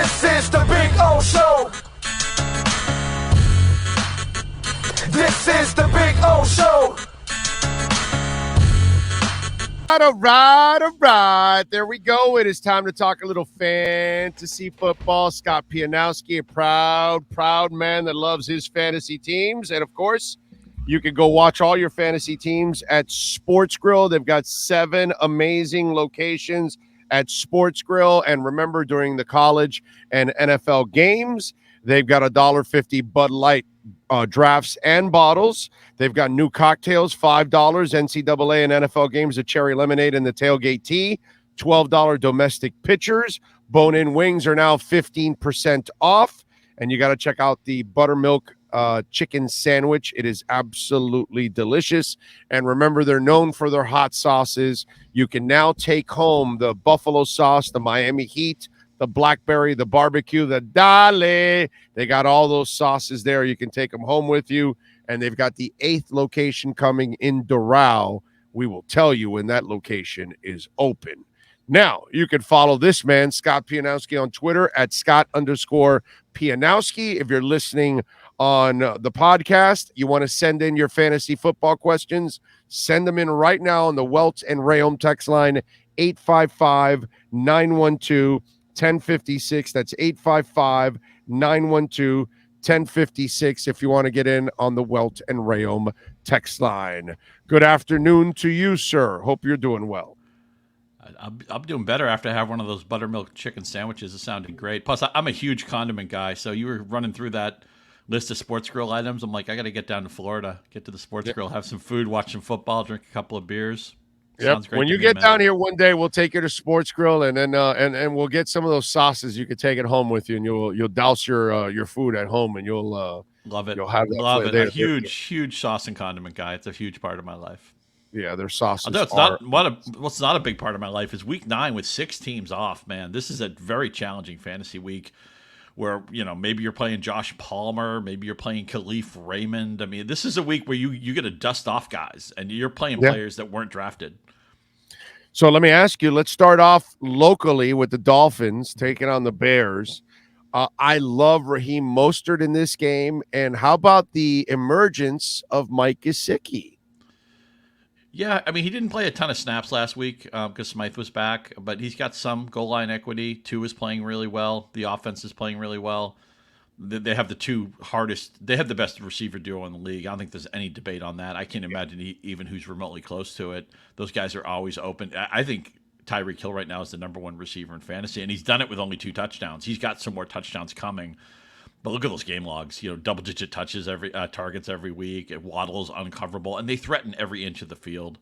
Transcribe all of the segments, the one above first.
This is the Big O Show. This is the Big O Show. All right. There we go. It is time to talk a little fantasy football. Scott Pianowski, a proud man that loves his fantasy teams. And, of course, you can go watch all your fantasy teams at Sports Grill. They've got 7 amazing locations at Sports Grill. And remember, during the college and NFL games, they've got $1.50 Bud Light drafts and bottles. They've got new cocktails, $5. NCAA and NFL games, a cherry lemonade and the tailgate tea, $12 domestic pitchers. Bone-in wings are now 15% off. And you got to check out the buttermilk chicken sandwich. It is absolutely delicious. And remember, they're known for their hot sauces. You can now take home the buffalo sauce, the Miami Heat, the blackberry, the barbecue, the dale. They got all those sauces there. You can take them home with you. And they've got the 8th location coming in Doral. We will tell you when that location is open. Now, you can follow this man, Scott Pianowski, on Twitter at Scott_Pianowski. If you're listening on the podcast, you want to send in your fantasy football questions, send them in right now on the Welts and Rayom text line, 855-912-1056. That's 855-912-1056 if you want to get in on the Welt and Rayom text line. Good afternoon to you, sir. Hope you're doing well. I'm doing better after I have one of those buttermilk chicken sandwiches. It sounded great. Plus, I'm a huge condiment guy, so you were running through that list of Sports Grill items. I'm like, I got to get down to Florida, get to the Sports Grill, have some food, watch some football, drink a couple of beers. Yep. When you get down here one day, we'll take you to Sports Grill, and then and we'll get some of those sauces. You can take it home with you, and you'll douse your food at home, and you'll love it. You'll have that love it. A huge sauce and condiment guy. It's a huge part of my life. Yeah, their sauces. Although it's not what's not a big part of my life is week 9 with 6 teams off. Man, this is a very challenging fantasy week. Where, maybe you're playing Josh Palmer, maybe you're playing Khalif Raymond. I mean, this is a week where you get to dust off guys, and you're playing players that weren't drafted. So let me ask you, let's start off locally with the Dolphins taking on the Bears. I love Raheem Mostert in this game. And how about the emergence of Mike Gesicki? Yeah, I mean, he didn't play a ton of snaps last week because Smythe was back, but he's got some goal line equity. Tua is playing really well. The offense is playing really well. They have they have the best receiver duo in the league. I don't think there's any debate on that. I can't imagine even who's remotely close to it. Those guys are always open. I think Tyreek Hill right now is the number 1 receiver in fantasy, and he's done it with only 2 touchdowns. He's got some more touchdowns coming. But look at those game logs. Double-digit touches targets every week. Waddle's uncoverable, and they threaten every inch of the field.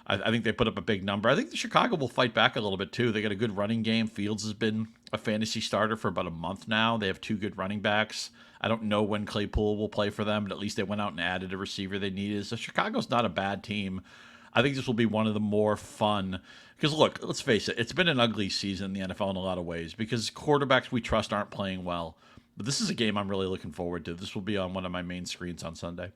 I think they put up a big number. I think the Chicago will fight back a little bit too. They got a good running game. Fields has been a fantasy starter for about a month now. They have 2 good running backs. I don't know when Claypool will play for them, but at least they went out and added a receiver they needed. So Chicago's not a bad team. I think this will be one of the more fun. Because look, let's face it, it's been an ugly season in the NFL in a lot of ways because quarterbacks we trust aren't playing well. But this is a game I'm really looking forward to. This will be on one of my main screens on Sunday.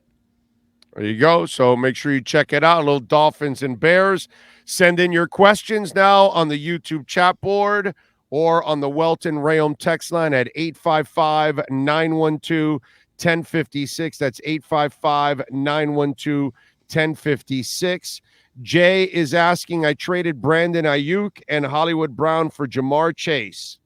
There you go. So make sure you check it out. A little Dolphins and Bears. Send in your questions now on the YouTube chat board or on the Welton Rayom text line at 855-912-1056. That's 855-912-1056. Jay is asking, I traded Brandon Ayuk and Hollywood Brown for Jamar Chase.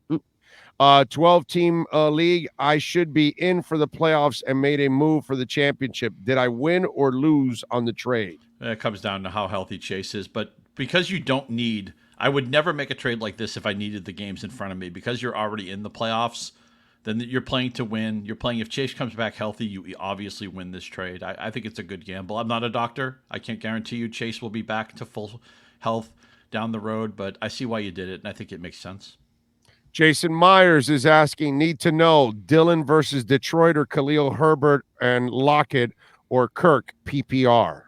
12-team league. I should be in for the playoffs and made a move for the championship. Did I win or lose on the trade? It comes down to how healthy Chase is. But because you don't need – I would never make a trade like this if I needed the games in front of me. Because you're already in the playoffs, then you're playing to win. You're playing – if Chase comes back healthy, you obviously win this trade. I think it's a good gamble. I'm not a doctor. I can't guarantee you Chase will be back to full health down the road. But I see why you did it, and I think it makes sense. Jason Myers is asking, need to know Dylan versus Detroit or Khalil Herbert and Lockett or Kirk PPR.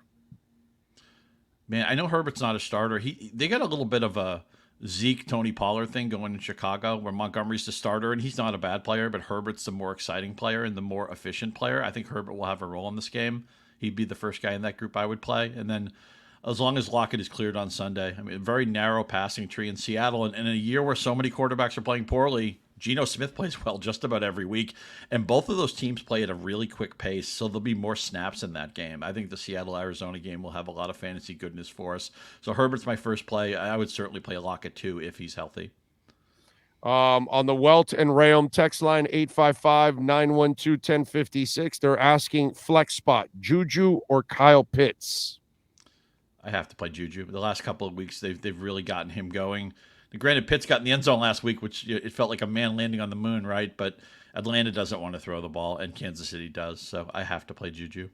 Man, I know Herbert's not a starter. They got a little bit of a Zeke, Tony Pollard thing going in Chicago where Montgomery's the starter, and he's not a bad player, but Herbert's the more exciting player and the more efficient player. I think Herbert will have a role in this game. He'd be the first guy in that group I would play. And then as long as Lockett is cleared on Sunday. I mean, a very narrow passing tree in Seattle. And in a year where so many quarterbacks are playing poorly, Geno Smith plays well just about every week, and both of those teams play at a really quick pace, so there'll be more snaps in that game. I think the Seattle-Arizona game will have a lot of fantasy goodness for us. So Herbert's my first play. I would certainly play Lockett too if he's healthy. On the Welt and Rayom text line, 855-912-1056, they're asking flex spot, Juju or Kyle Pitts? I have to play Juju. The last couple of weeks, they've really gotten him going. Granted, Pitts got in the end zone last week, which it felt like a man landing on the moon, right? But Atlanta doesn't want to throw the ball, and Kansas City does. So I have to play Juju.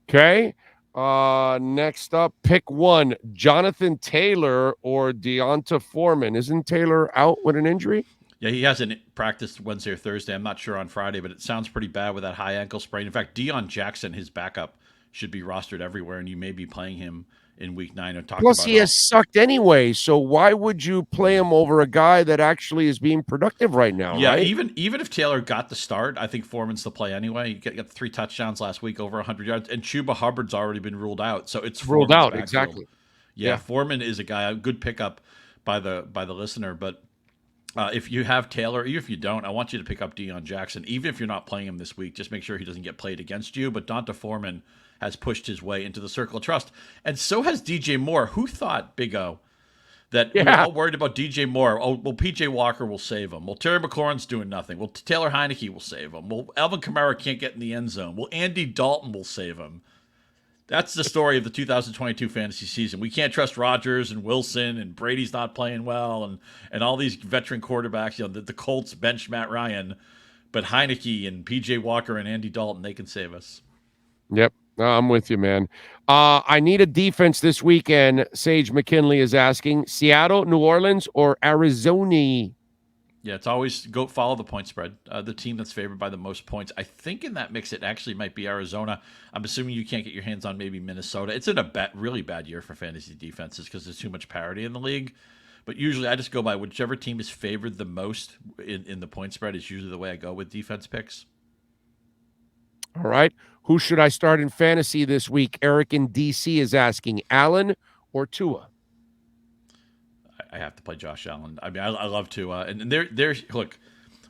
Okay. Next up, pick one, Jonathan Taylor or Deonta Foreman. Isn't Taylor out with an injury? Yeah, he hasn't practiced Wednesday or Thursday. I'm not sure on Friday, but it sounds pretty bad with that high ankle sprain. In fact, Deion Jackson, his backup, should be rostered everywhere, and you may be playing him in week 9. And Plus, he has sucked anyway, so why would you play him over a guy that actually is being productive right now? Yeah, right? even if Taylor got the start, I think Foreman's the play anyway. He got 3 touchdowns last week, over 100 yards, and Chuba Hubbard's already been ruled out, so it's ruled Foreman's out backfield. exactly. Yeah, Foreman is a guy, a good pickup by the listener, but if you have Taylor, even if you don't, I want you to pick up Deion Jackson. Even if you're not playing him this week, just make sure he doesn't get played against you. But Deonta Foreman has pushed his way into the circle of trust. And so has DJ Moore. Who thought, Big O, that we were all worried about DJ Moore? Oh, well, PJ Walker will save him. Well, Terry McLaurin's doing nothing. Well, Taylor Heineke will save him. Well, Alvin Kamara can't get in the end zone. Well, Andy Dalton will save him. That's the story of the 2022 fantasy season. We can't trust Rodgers and Wilson, and Brady's not playing well, and all these veteran quarterbacks. You know, the Colts bench Matt Ryan, but Heineke and P.J. Walker and Andy Dalton, they can save us. Yep, I'm with you, man. I need a defense this weekend. Sage McKinley is asking Seattle, New Orleans, or Arizona. Yeah, it's always go follow the point spread. The team that's favored by the most points. I think in that mix, it actually might be Arizona. I'm assuming you can't get your hands on maybe Minnesota. It's in a really bad year for fantasy defenses because there's too much parity in the league. But usually I just go by whichever team is favored the most in the point spread is usually the way I go with defense picks. All right. Who should I start in fantasy this week? Eric in D.C. is asking, Allen or Tua? I have to play Josh Allen. I mean, I love Tua. And there's look,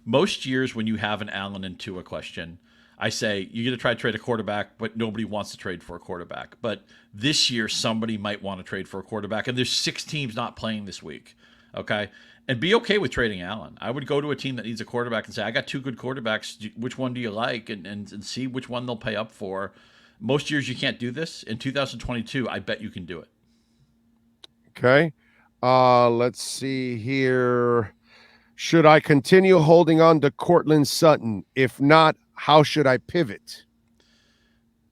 most years when you have an Allen and Tua question, I say you're going to try to trade a quarterback, but nobody wants to trade for a quarterback. But this year, somebody might want to trade for a quarterback, and there's 6 teams not playing this week. Okay? And be okay with trading Allen. I would go to a team that needs a quarterback and say, I got 2 good quarterbacks. Which one do you like? And see which one they'll pay up for. Most years you can't do this. In 2022, I bet you can do it. Okay. Let's see here. Should I continue holding on to Cortland Sutton? If not, how should I pivot?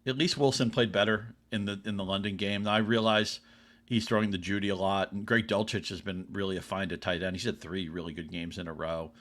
At least Wilson played better in the London game. Now I realize he's throwing the Judy a lot, and Greg Dulcich has been really a find at tight end. He's had 3 really good games in a row.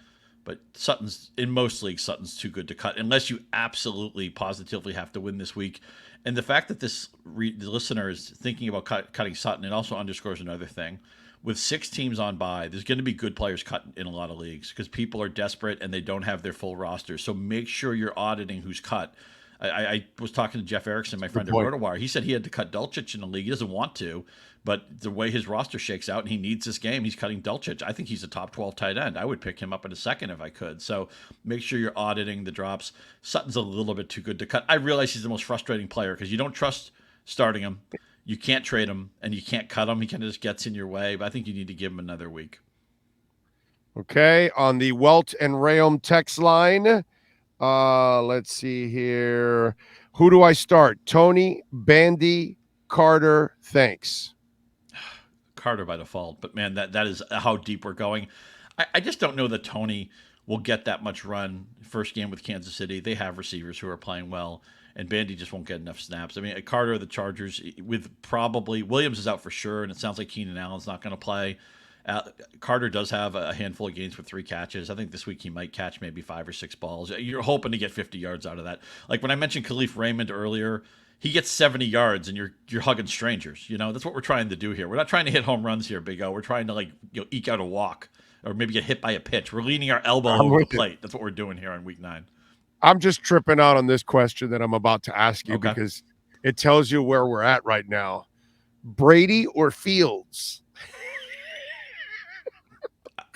But Sutton's, in most leagues, Sutton's too good to cut, unless you absolutely, positively have to win this week. And the fact that the listener is thinking about cutting Sutton, it also underscores another thing. With 6 teams on bye, there's going to be good players cut in a lot of leagues because people are desperate and they don't have their full roster. So make sure you're auditing who's cut. I was talking to Jeff Erickson, my friend at RotoWire. He said he had to cut Dulcich in the league. He doesn't want to, but the way his roster shakes out and he needs this game, he's cutting Dulcich. I think he's a top 12 tight end. I would pick him up in a second if I could. So make sure you're auditing the drops. Sutton's a little bit too good to cut. I realize he's the most frustrating player because you don't trust starting him. You can't trade him, and you can't cut him. He kind of just gets in your way, but I think you need to give him another week. Okay, on the Welt and Rayom text line, let's see here. Who do I start? Tony, Bandy, Carter, thanks. Carter by default, but man, that is how deep we're going. I just don't know that Tony will get that much run first game with Kansas City. They have receivers who are playing well. And Bandy just won't get enough snaps. I mean, Carter of the Chargers with probably Williams is out for sure, and it sounds like Keenan Allen's not going to play. Carter does have a handful of games with 3 catches. I think this week he might catch maybe 5 or 6 balls. You're hoping to get 50 yards out of that. Like when I mentioned Khalif Raymond earlier, he gets 70 yards, and you're hugging strangers. You know, that's what we're trying to do here. We're not trying to hit home runs here, Big O. We're trying to eke out a walk or maybe get hit by a pitch. We're leaning our elbow over the plate. That's what we're doing here on week 9. I'm just tripping out on this question that I'm about to ask you because it tells you where we're at right now. Brady or Fields?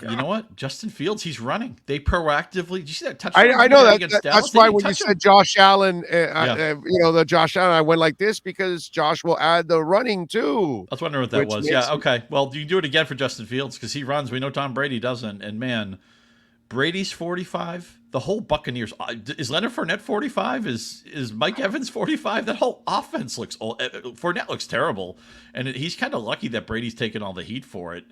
You know what? Justin Fields, he's running. They proactively. Did you see that touchdown? I know that. Against That's Dallas? why when you said Josh Allen, Yeah. the Josh Allen, I went like this because Josh will add the running too. I was wondering what that was. Yeah. Okay. Well, you do it again for Justin Fields because he runs. We know Tom Brady doesn't. And man, Brady's 45. The whole Buccaneers. Is Leonard Fournette 45? Is Mike Evans 45? That whole offense looks old. Fournette looks terrible, and he's kind of lucky that Brady's taking all the heat for it.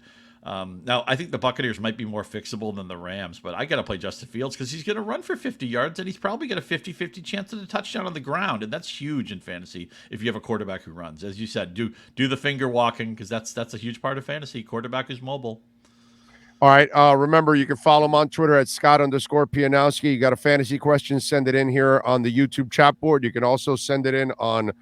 Now, I think the Buccaneers might be more fixable than the Rams, but I got to play Justin Fields because he's going to run for 50 yards, and he's probably got a 50-50 chance at a touchdown on the ground, and that's huge in fantasy if you have a quarterback who runs. As you said, do the finger walking because that's a huge part of fantasy. Quarterback is mobile. All right. Remember, you can follow him on Twitter at Scott_Pianowski. You got a fantasy question, send it in here on the YouTube chat board. You can also send it in on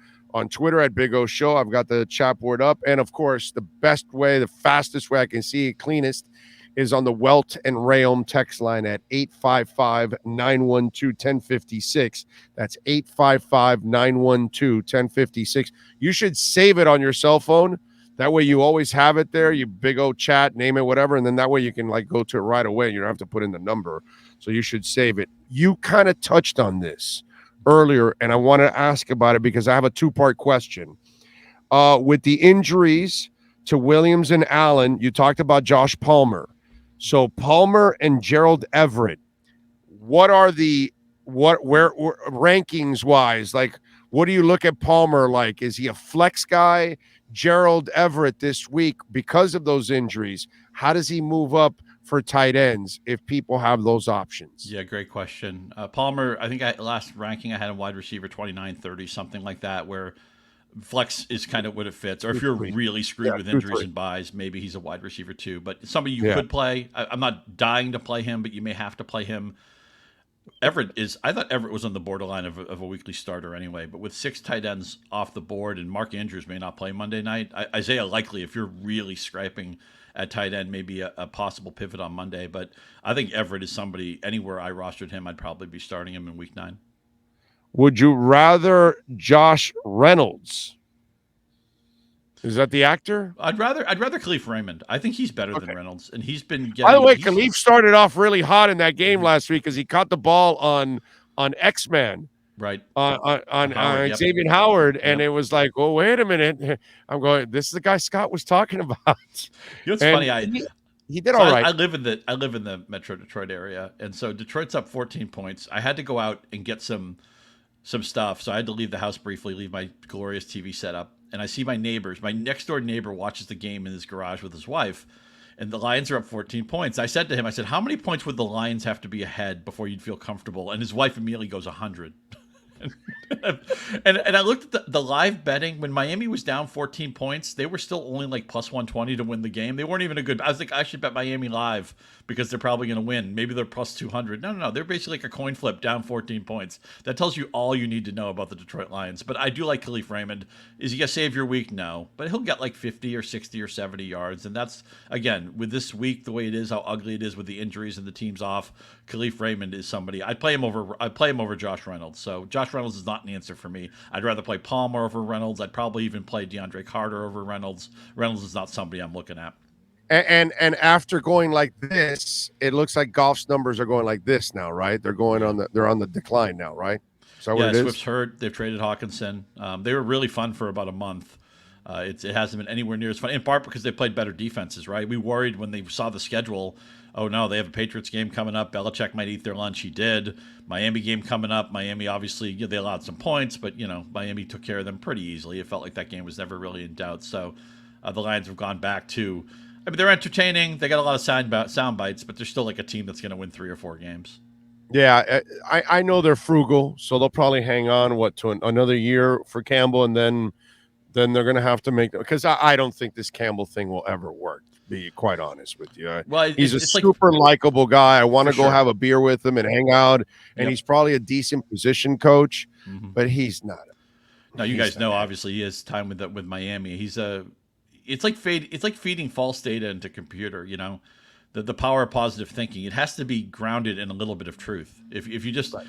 Twitter at Big O Show. I've got the chat board up. And, of course, the best way, the fastest way I can see it cleanest is on the Welt and Rayom text line at 855-912-1056. That's 855-912-1056. You should save it on your cell phone. That way you always have it there. You big O chat, name it, whatever. And then that way you can go to it right away. You don't have to put in the number. So you should save it. You kind of touched on this earlier, and I want to ask about it because I have a two-part question. With the injuries to Williams and Allen, you talked about Josh Palmer. So Palmer and Gerald Everett, what are where rankings wise? What do you look at Palmer like? Is he a flex guy? Gerald Everett this week, because of those injuries, how does he move up for tight ends if people have those options? Yeah, great question. Palmer, I think last ranking I had a wide receiver 29, 30, something like that, where flex is kind of what it fits. Or if you're really screwed with injuries and buys, maybe he's a wide receiver too. But somebody you could play. I'm not dying to play him, but you may have to play him. I thought Everett was on the borderline of a weekly starter anyway, but with 6 tight ends off the board and Mark Andrews may not play Monday night, Isaiah likely, if you're really scraping at tight end, maybe a possible pivot on Monday. But I think Everett is somebody, anywhere I rostered him, I'd probably be starting him in week 9. Would you rather Josh Reynolds? Is that the actor? I'd rather Khalif Raymond. I think he's better than Reynolds, and he's been getting. By the way, Khalif started off really hot in that game last week because he caught the ball on X-Men, right? On Xavier Howard, and it was like, oh, wait a minute. I'm going. This is the guy Scott was talking about. You know what's funny? He did all right. I live in the Metro Detroit area, and so Detroit's up 14 points. I had to go out and get some stuff, so I had to leave the house briefly, leave my glorious TV setup. And I see my next door neighbor watches the game in his garage with his wife, and the Lions are up 14 points. I said to him, how many points would the Lions have to be ahead before you'd feel comfortable? And his wife immediately goes 100. and I looked at the live betting when Miami was down 14 points. They were still only like plus 120 to win the game. They weren't even a good. I was like, I should bet Miami live because they're probably going to win. Maybe they're plus 200. No. They're basically like a coin flip down 14 points. That tells you all you need to know about the Detroit Lions. But I do like Khalif Raymond. Is he going to save your week? No. But he'll get like 50 or 60 or 70 yards. And that's, again, with this week, the way it is, how ugly it is with the injuries and the teams off, Khalif Raymond is somebody. I'd play him over Josh Reynolds. So Josh Reynolds is not an answer for me. I'd rather play Palmer over Reynolds. I'd probably even play DeAndre Carter over Reynolds. Reynolds is not somebody I'm looking at. And after going like this, it looks like Goff's numbers are going like this now, right? They're going they're on the decline now, right? So what it is? Swift's hurt. They've traded Hawkinson. They were really fun for about a month. It hasn't been anywhere near as fun, in part because they played better defenses, right? We worried when they saw the schedule. Oh no, they have a Patriots game coming up. Belichick might eat their lunch. He did. Miami game coming up. Miami obviously they allowed some points, but Miami took care of them pretty easily. It felt like that game was never really in doubt. So the Lions have gone back to. I mean, they're entertaining. They got a lot of sound bites, but they're still like a team that's going to win 3 or 4 games. Yeah, I know they're frugal, so they'll probably hang on to another year for Campbell, and then they're going to have to make because I don't think this Campbell thing will ever work. To be quite honest with you, he's a super likable guy. I want to go have a beer with him and hang out, and he's probably a decent position coach, but he's not. Now you guys know, obviously, he has time with Miami. It's like feeding false data into computer. the power of positive thinking. It has to be grounded in a little bit of truth. If you just, Right.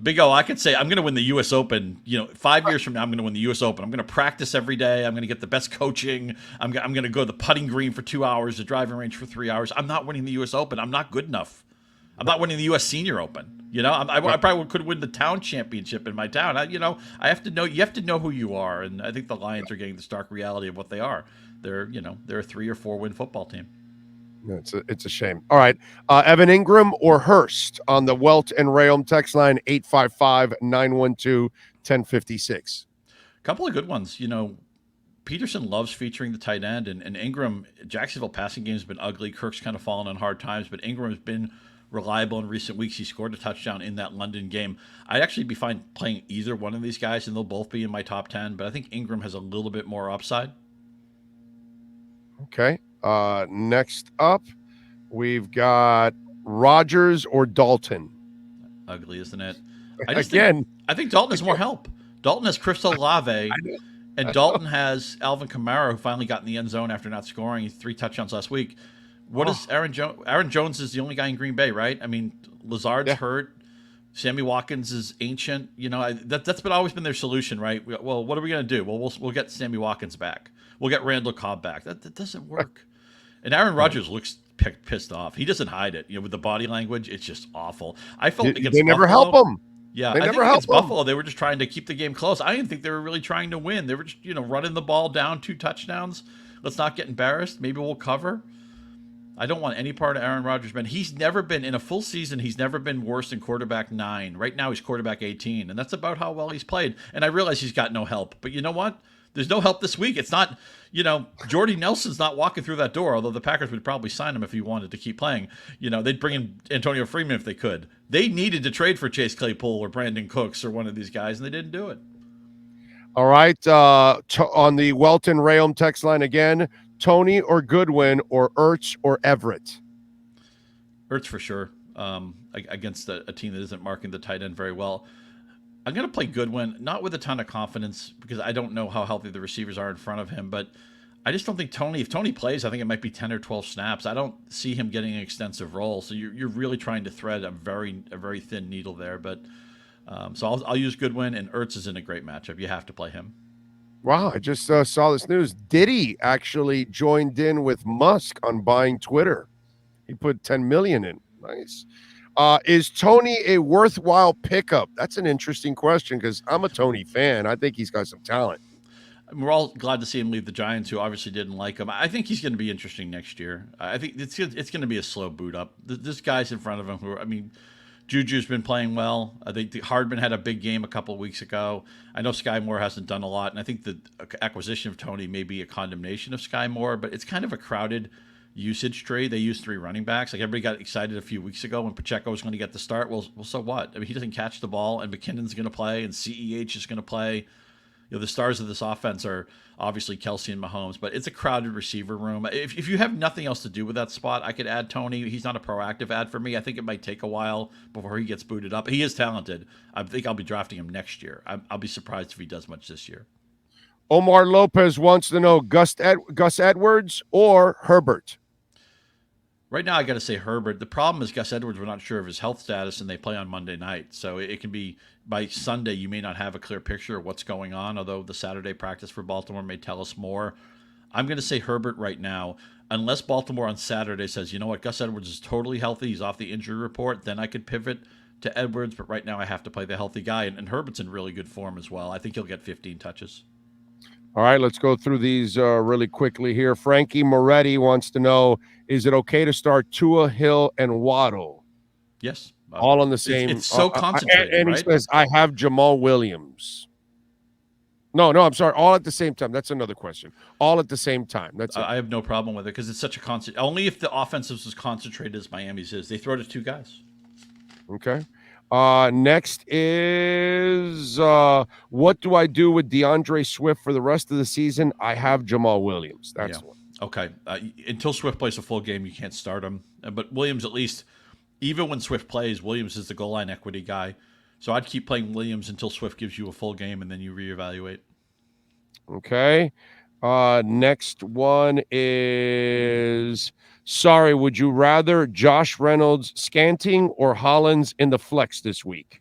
Big O, I could say I'm going to win the U.S. Open. 5 years from now, I'm going to win the U.S. Open. I'm going to practice every day. I'm going to get the best coaching. I'm going to go to the putting green for 2 hours, the driving range for 3 hours. I'm not winning the U.S. Open. I'm not good enough. I'm not winning the U.S. Senior Open. I probably could win the town championship in my town. I have to know. You have to know who you are, and I think the Lions are getting the stark reality of what they are. They're a 3 or 4 win football team. It's a shame. All right. Evan Ingram or Hurst on the Welt and Rayom text line 855-912-1056. A couple of good ones. Peterson loves featuring the tight end, and Ingram, Jacksonville passing game has been ugly. Kirk's kind of fallen on hard times, but Ingram has been reliable in recent weeks. He scored a touchdown in that London game. I'd actually be fine playing either one of these guys, and they'll both be in my top 10, but I think Ingram has a little bit more upside. Okay. Next up, we've got Rodgers or Dalton. Ugly, isn't it? I think Dalton has more help. Dalton has Chris Olave, and Dalton has Alvin Kamara, who finally got in the end zone after not scoring 3 touchdowns last week. What is Aaron Jones? Aaron Jones is the only guy in Green Bay, right? I mean, Lazard's hurt. Sammy Watkins is ancient. That's always been their solution, right? Well, what are we going to do? Well, we'll get Sammy Watkins back. We'll get Randall Cobb back. That doesn't work. And Aaron Rodgers looks pissed off. He doesn't hide it. With the body language, it's just awful. I felt against they never help him. Yeah, they I never think help against Buffalo, they were just trying to keep the game close. I didn't think they were really trying to win. They were just, running the ball down 2 touchdowns. Let's not get embarrassed. Maybe we'll cover. I don't want any part of Aaron Rodgers, man. He's never been, in a full season, he's never been worse than quarterback 9. Right now, he's quarterback 18, and that's about how well he's played. And I realize he's got no help. But you know what? There's no help this week. It's not, Jordy Nelson's not walking through that door, although the Packers would probably sign him if he wanted to keep playing. They'd bring in Antonio Freeman if they could. They needed to trade for Chase Claypool or Brandon Cooks or one of these guys, and they didn't do it. All right. On the Welton Rayom text line again, Tony or Goodwin or Ertz or Everett? Ertz for sure, against a team that isn't marking the tight end very well. I'm going to play Goodwin, not with a ton of confidence because I don't know how healthy the receivers are in front of him, but I just don't think if Tony plays, I think it might be 10 or 12 snaps. I don't see him getting an extensive role. So you're really trying to thread a very thin needle there. But so I'll use Goodwin, and Ertz is in a great matchup. You have to play him. Wow, I just saw this news. Diddy actually joined in with Musk on buying Twitter. He put $10 million in. Nice. Is Tony a worthwhile pickup? That's an interesting question because I'm a Tony fan. I think he's got some talent. We're all glad to see him leave the Giants, who obviously didn't like him. I think he's going to be interesting next year. I think it's going to be a slow boot up. This guy's in front of him Juju's been playing well. I think Hardman had a big game a couple of weeks ago. I know Sky Moore hasn't done a lot, and I think the acquisition of Tony may be a condemnation of Sky Moore, but it's kind of a crowded usage tree. They used 3 running backs. Like everybody got excited a few weeks ago when Pacheco was going to get the start. Well, so what? I mean, he doesn't catch the ball, and McKinnon's going to play, and CEH is going to play. The stars of this offense are obviously Kelsey and Mahomes, but it's a crowded receiver room. If you have nothing else to do with that spot, I could add Tony. He's not a proactive add for me. I think it might take a while before he gets booted up. He is talented. I think I'll be drafting him next year. I'll be surprised if he does much this year. Omar Lopez wants to know Gus Edwards or Herbert. Right now, I got to say Herbert. The problem is Gus Edwards, we're not sure of his health status, and they play on Monday night. So it can be by Sunday, you may not have a clear picture of what's going on, although the Saturday practice for Baltimore may tell us more. I'm going to say Herbert right now. Unless Baltimore on Saturday says, you know what, Gus Edwards is totally healthy, he's off the injury report, then I could pivot to Edwards. But right now, I have to play the healthy guy. And Herbert's in really good form as well. I think he'll get 15 touches. All right, let's go through these really quickly here. Frankie Moretti wants to know, is it okay to start Tua, Hill, and Waddle? Yes. All on the same. It's so concentrated, and right? He says, I have Jamal Williams. No, I'm sorry. All at the same time. That's another question. All at the same time. That's it. I have no problem with it because it's such a constant. Only if the offense is as concentrated as Miami's is. They throw to 2 guys. Okay. Next is what do I do with DeAndre Swift for the rest of the season? I have Jamal Williams. That's one. Okay. Until Swift plays a full game, you can't start him. But Williams, at least, even when Swift plays, Williams is the goal line equity guy. So I'd keep playing Williams until Swift gives you a full game, and then you reevaluate. Okay. Next one is, sorry, would you rather Josh Reynolds Scanting or Hollins in the flex this week?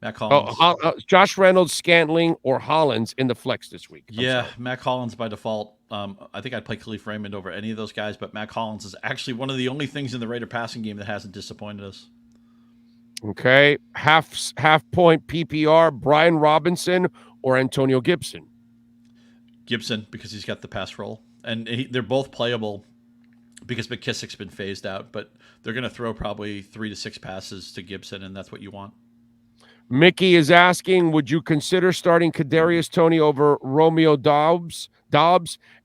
Matt Collins. Josh Reynolds, Scantling, or Hollins in the flex this week? Yeah, Matt Collins by default. I think I'd play Khalif Raymond over any of those guys, but Matt Collins is actually one of the only things in the Raider passing game that hasn't disappointed us. Okay, half point PPR, Brian Robinson or Antonio Gibson? Gibson, because he's got the pass roll, and they're both playable because McKissick's been phased out, but they're going to throw probably 3 to 6 passes to Gibson, and that's what you want. Mickey is asking, would you consider starting Kadarius Toney over Romeo Dobbs?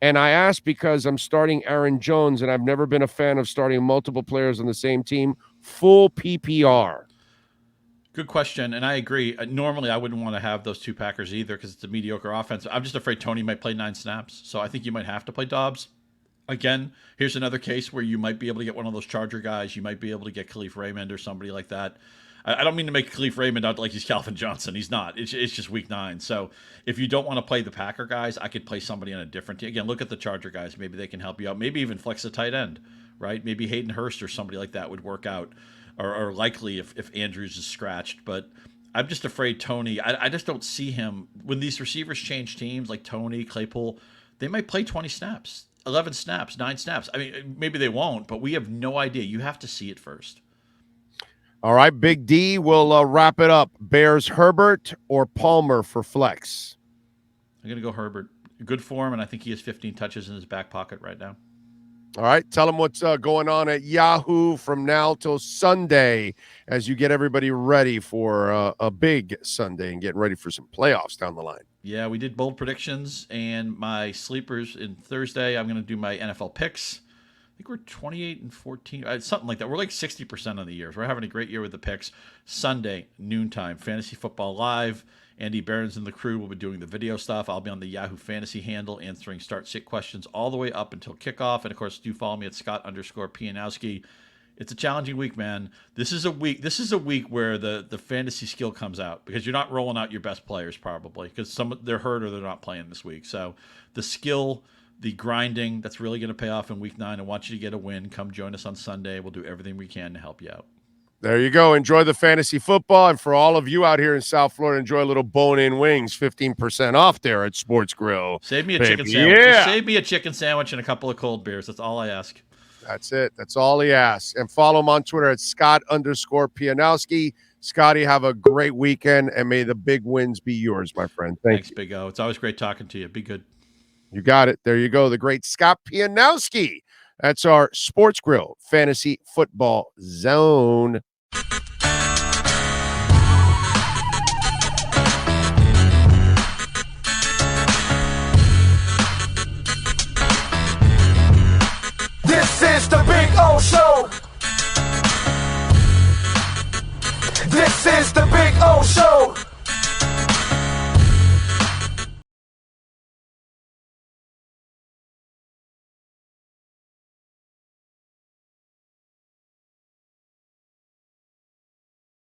And I ask because I'm starting Aaron Jones, and I've never been a fan of starting multiple players on the same team. Full PPR. Good question, and I agree. Normally, I wouldn't want to have those two Packers either because it's a mediocre offense. I'm just afraid Toney might play 9 snaps, so I think you might have to play Dobbs. Again, here's another case where you might be able to get one of those Charger guys. You might be able to get Khalif Raymond or somebody like that. I don't mean to make Khalif Raymond out like he's Calvin Johnson. He's not. It's just week 9. So if you don't want to play the Packer guys, I could play somebody on a different team. Again, look at the Charger guys. Maybe they can help you out. Maybe even flex a tight end, right? Maybe Hayden Hurst or somebody like that would work out, or likely if Andrews is scratched. But I'm just afraid Toney, I just don't see him. When these receivers change teams, like Toney, Claypool, they might play 20 snaps, 11 snaps, 9 snaps. I mean, maybe they won't, but we have no idea. You have to see it first. All right, Big D, we'll wrap it up. Bears Herbert or Palmer for flex? I'm going to go Herbert. Good form, and I think he has 15 touches in his back pocket right now. All right, tell them what's going on at Yahoo from now till Sunday as you get everybody ready for a big Sunday and getting ready for some playoffs down the line. Yeah, we did bold predictions, and my sleepers in Thursday. I'm going to do my NFL picks. I think we're 28 and 14, something like that. We're like 60% of the years. We're having a great year with the picks. Sunday, noontime, Fantasy Football Live. Andy Behrens and the crew will be doing the video stuff. I'll be on the Yahoo Fantasy handle answering start-sit questions all the way up until kickoff. And, of course, do follow me at Scott_Pianowski. It's a challenging week, man. This is a week where the fantasy skill comes out because you're not rolling out your best players probably because they're hurt or they're not playing this week. So the skill, the grinding, that's really going to pay off in week 9. I want you to get a win. Come join us on Sunday. We'll do everything we can to help you out. There you go. Enjoy the fantasy football. And for all of you out here in South Florida, enjoy a little bone-in wings, 15% off there at Sports Grill. Save me a chicken sandwich. Yeah. Save me a chicken sandwich and a couple of cold beers. That's all I ask. That's it. That's all he asks. And follow him on Twitter at Scott_Pianowski. Scotty, have a great weekend, and may the big wins be yours, my friend. Thanks, Big O. It's always great talking to you. Be good. You got it. There you go. The great Scott Pianowski. That's our Sports Grill Fantasy Football Zone. This is the Big O Show. This is the Big O Show.